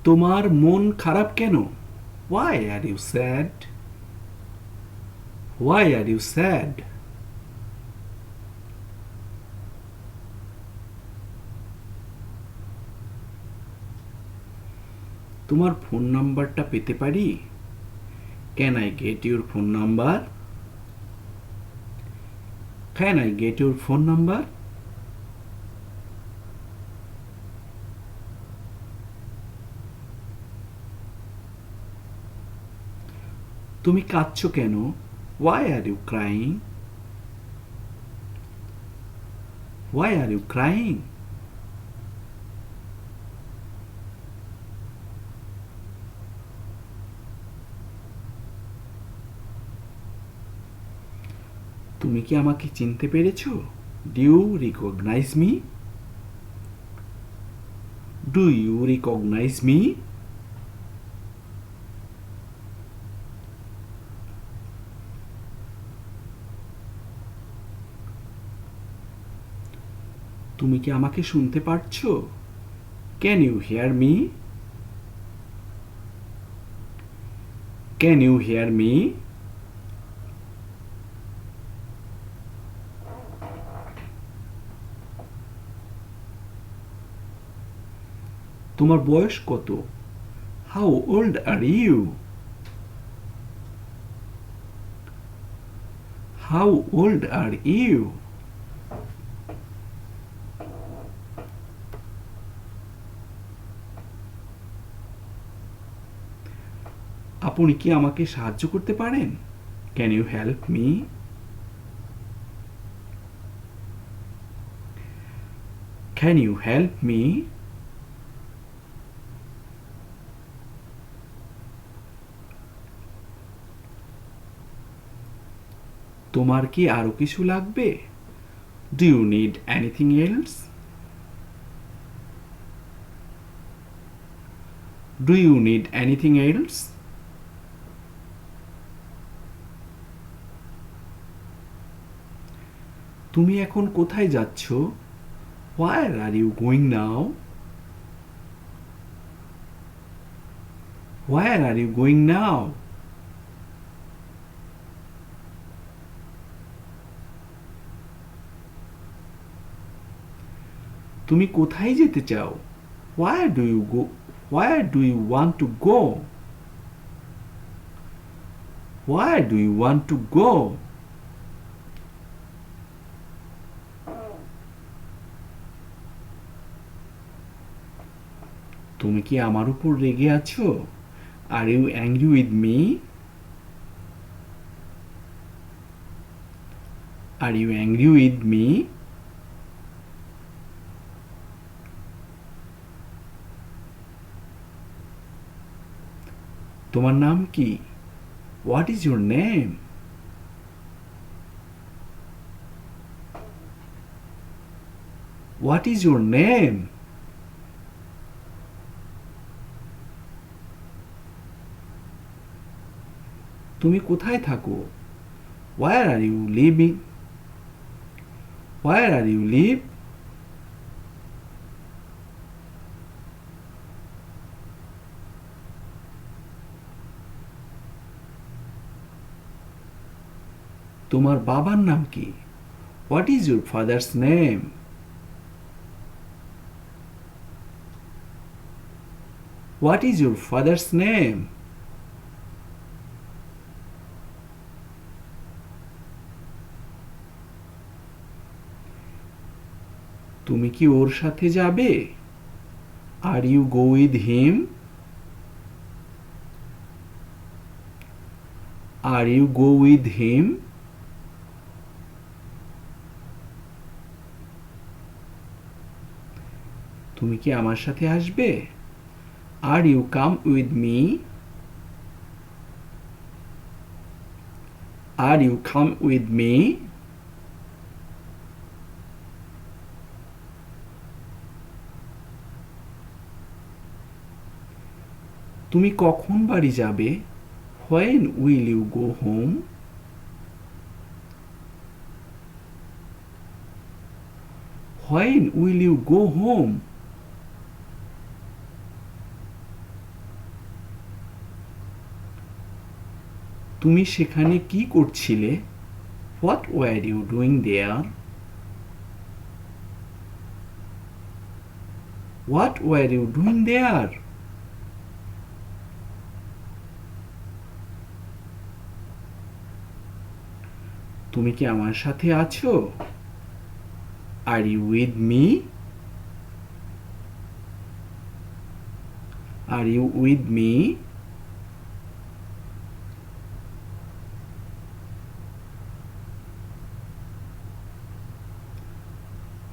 তোমার মন খারাপ কেন? Why are you sad? Why are you sad? তোমার ফোন নাম্বারটা পেতে পারি? Can I get your phone number? Can I get your phone number? তুমি কাঁদছো কেন? Why are you crying? Why are you crying? তুমি কি আমাকে চিনতে পেরেছো? Do you recognize me? Do you recognize me? তুমি কি আমাকে শুনতে পারছো? Can you hear me? Can you hear me? তোমার বয়স কত? How old are you? How old are you? আপনি কি আমাকে সাহায্য করতে পারেন? Can you help me? Can you help me? তোমার কি আরো কিছু লাগবে? Do you need anything else? Do you need anything else? তুমি এখন কোথায় যাচ্ছ? Where are you going now? Where are you going now? তুমি কোথায় যেতে চাও? Where do you go? Where do you want to go? Where do you want to go? তুমি কি আমার উপর রেগে আছো? Are you angry with me? Are you angry with me? তোমার নাম কি? What is your name? What is your name? তুমি কোথায় থাকো? Where are you living? Where are you live? তোমার বাবার নাম কি? What is your father's name? What is your father's name? তুমি কি ওর সাথে যাবে? Are you go with him? Are you go with him? তুমি কি আমার সাথে আসবে? Are you come with me? Are you come with me? তুমি কখন বাড়ি যাবে? When will you go home? When will you go home? তুমি সেখানে কি করছিলে? What were you doing there? What were you doing there? তুমি কি আমার সাথে আছো? Are you with me? Are you with me?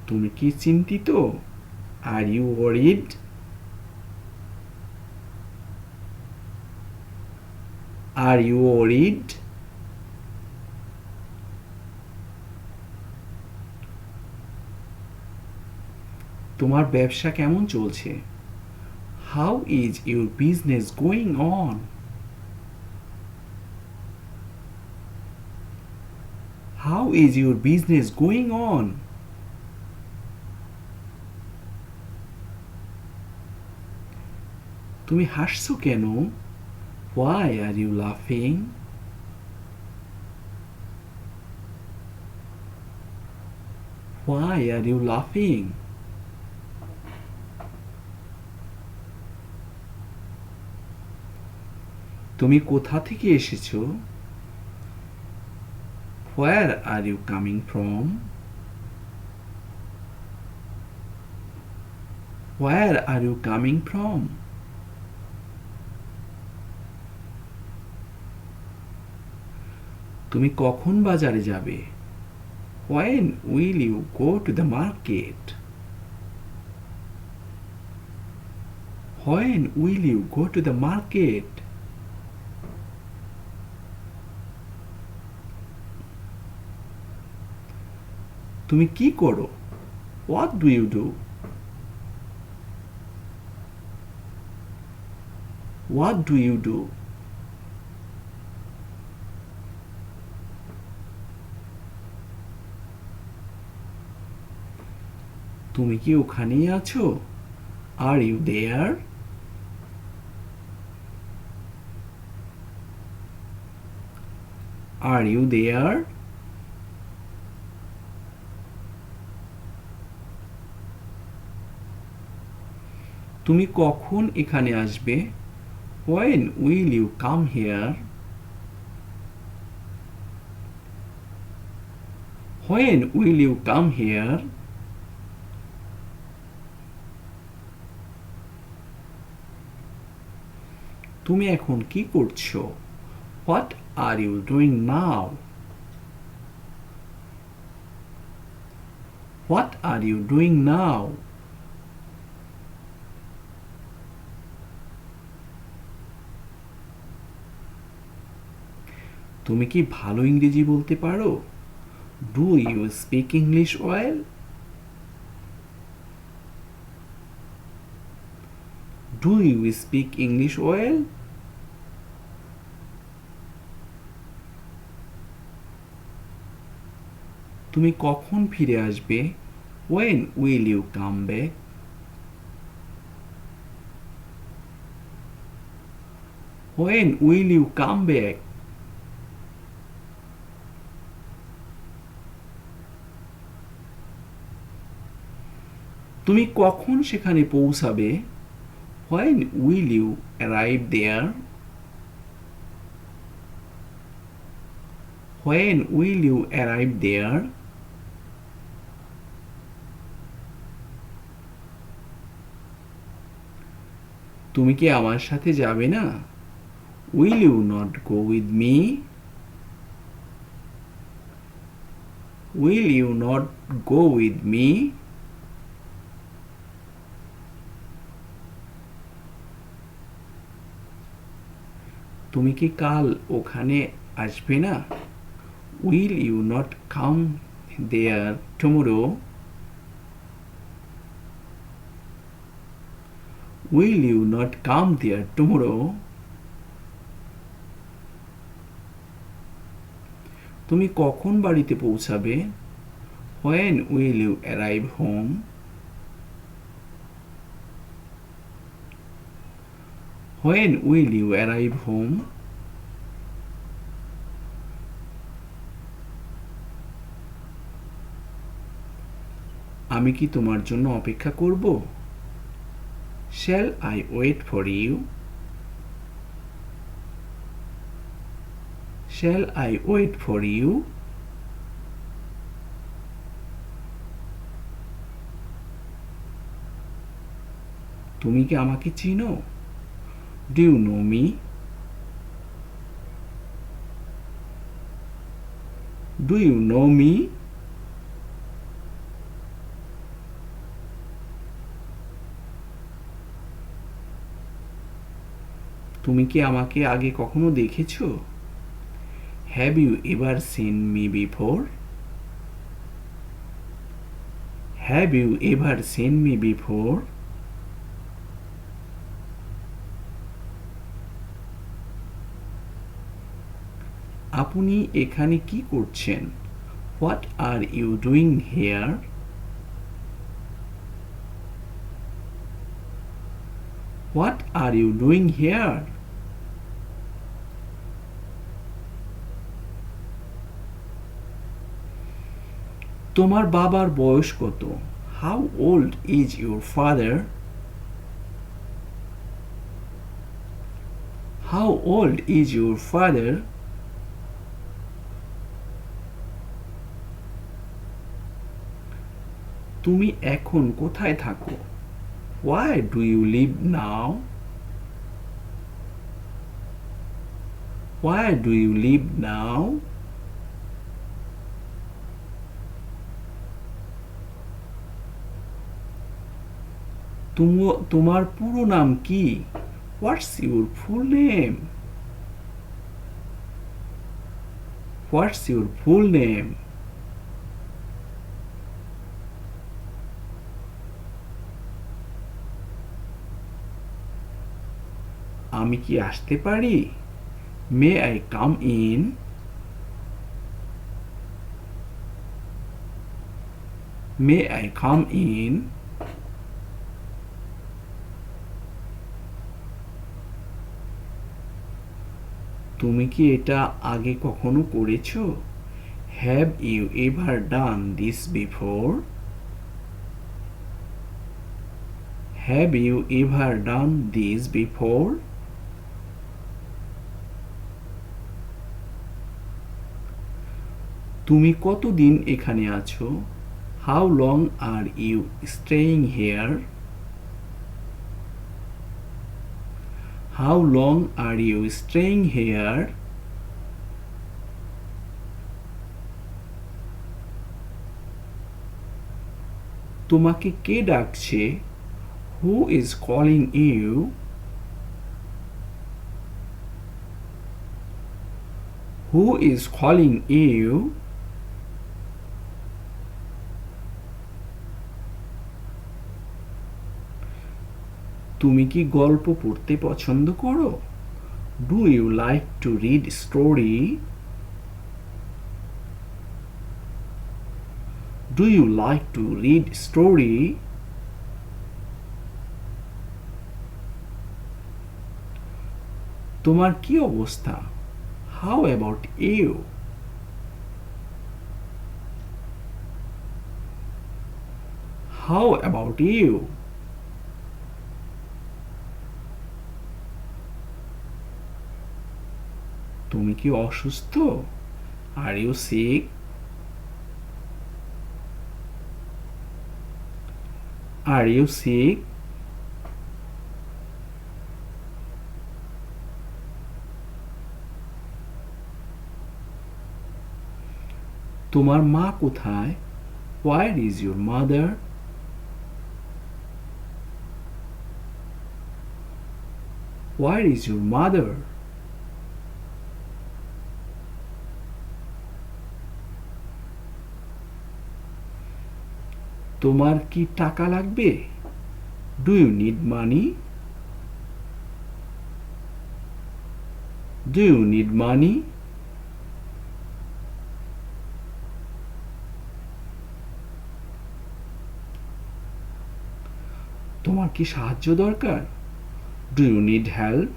তুমি কি চিন্তিত? Are you worried? Are you worried? তোমার ব্যবসা কেমন চলছে? How is your business going on? How is your business going on? তুমি হাসছো কেন? Why are you laughing? Why are you laughing? তুমি কোথা থেকে এসেছো? Where are you coming from? Where are you coming from? তুমি কখন বাজারে যাবে? When will you go to the market? When will you go to the market? তুমি কি করো? What do you do? What do you do? তুমি কি ওখানেই আছো? Are you there? Are you there? তুমি কখন এখানে আসবে? When will you come here? When will you come here? তুমি এখন কি করছো? What are you doing now? What are you doing now? তুমি কি ভালো ইংরেজি বলতে পারো? Do you speak English well? Do you speak English well? তুমি কখন ফিরে আসবে? When will you come back? When will you come back? তুমি কখন সেখানে পৌঁছাবে? When will you arrive there? When will you arrive there? তুমি কি আমার সাথে যাবে না? Will you not go with me? Will you not go with me? তুমি কি কাল ওখানে আসবে না? Will you not come there tomorrow? Will you not come there tomorrow? তুমি কখন বাড়িতে পৌঁছাবে? When will you arrive home? When will you arrive home? আমি কি তোমার জন্য অপেক্ষা করব? Shall I wait for you? Shall I wait for you? তুমি কি আমাকে চিনো? Do you know me? Do you know me? তুমি কি আমাকে আগে কখনো দেখেছো? Have you ever seen me before? Have you ever seen me before? আপনি এখানে কি করছেন? What are you doing here? What are you doing here? তোমার বাবার বয়স কত? How old is your father? How old is your father? তুমি এখন কোথায় থাকো? Where do you live now? Where do you live now? তোমার পুরো নাম কি? What's your full name? What's your full name? আমি কি আসতে পারি? May I come in? May I come in? তুমি কি এটা আগে কখনো করেছো? Have you ever done this before? Have you ever done this before? তুমি কতদিন এখানে আছো? How long are you staying here? How long are you staying here? তোমাকে কে ডাকছে? Who is calling you? Who is calling you? তুমি কি গল্প পড়তে পছন্দ করো? Do you like to read story? Do you like to read story? তোমার কি অবস্থা? How about you? How about you? তুমি কি অসুস্থ? Are you sick? Are you sick? তোমার মা কোথায়? Where is your mother? Where is your mother? তোমার কি টাকা লাগবে? Do you need money? Do you need money? তোমার কি সাহায্য দরকার? Do you need help?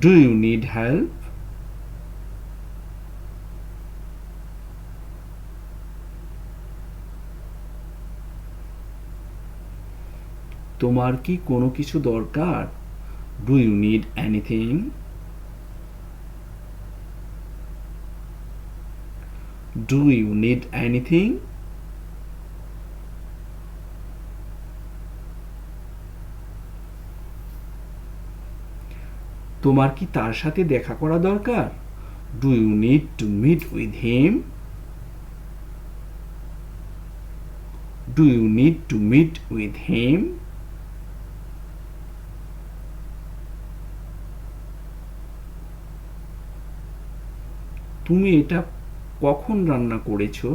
Do you need help? তোমার কি কোনো কিছু দরকার? Do you need anything? Do you need anything? তোমার কি তার সাথে দেখা করা দরকার? Do you need to meet with him? Do you need to meet with him? তুমি এটা কখন রান্না করেছো?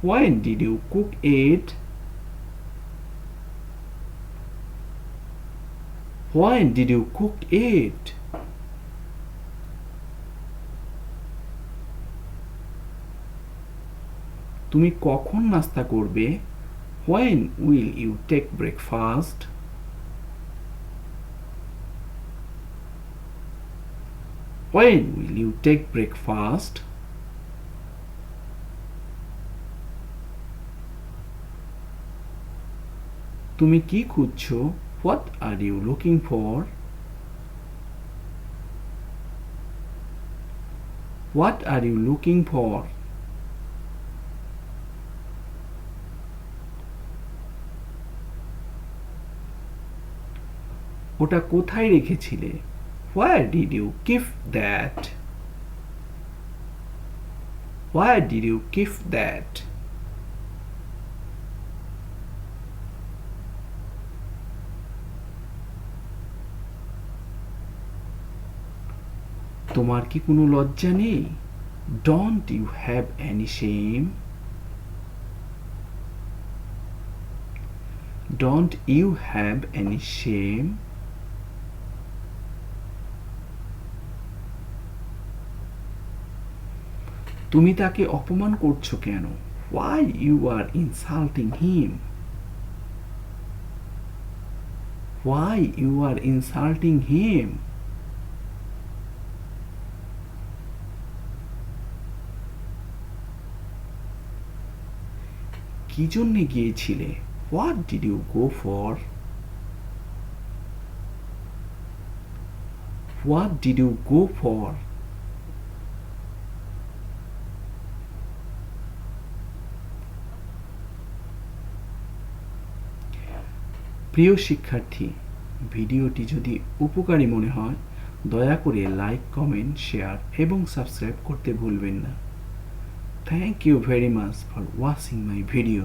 When did you cook it? When did you cook it? তুমি কখন নাস্তা করবে? When will you take breakfast? When will you take breakfast? তুমি কি খুঁজছো? What are you looking for? What are you looking for? ওটা কোথায় রেখেছিলে? Where did you keep that? Where did you keep that? তোমার কি কোনো লজ্জা নেই? Don't you have any shame? Don't you have any shame? তুমি তাকে অপমান করছো কেন? Why you are insulting him? Why you are insulting him? কি জন্যে গিয়েছিলে? What did you go for? What did you go for? প্রিয় শিক্ষার্থী, ভিডিওটি যদি উপকারী মনে হয় দয়া করে লাইক, কমেন্ট, শেয়ার এবং সাবস্ক্রাইব করতে ভুলবেন না। Thank you very much for watching my video.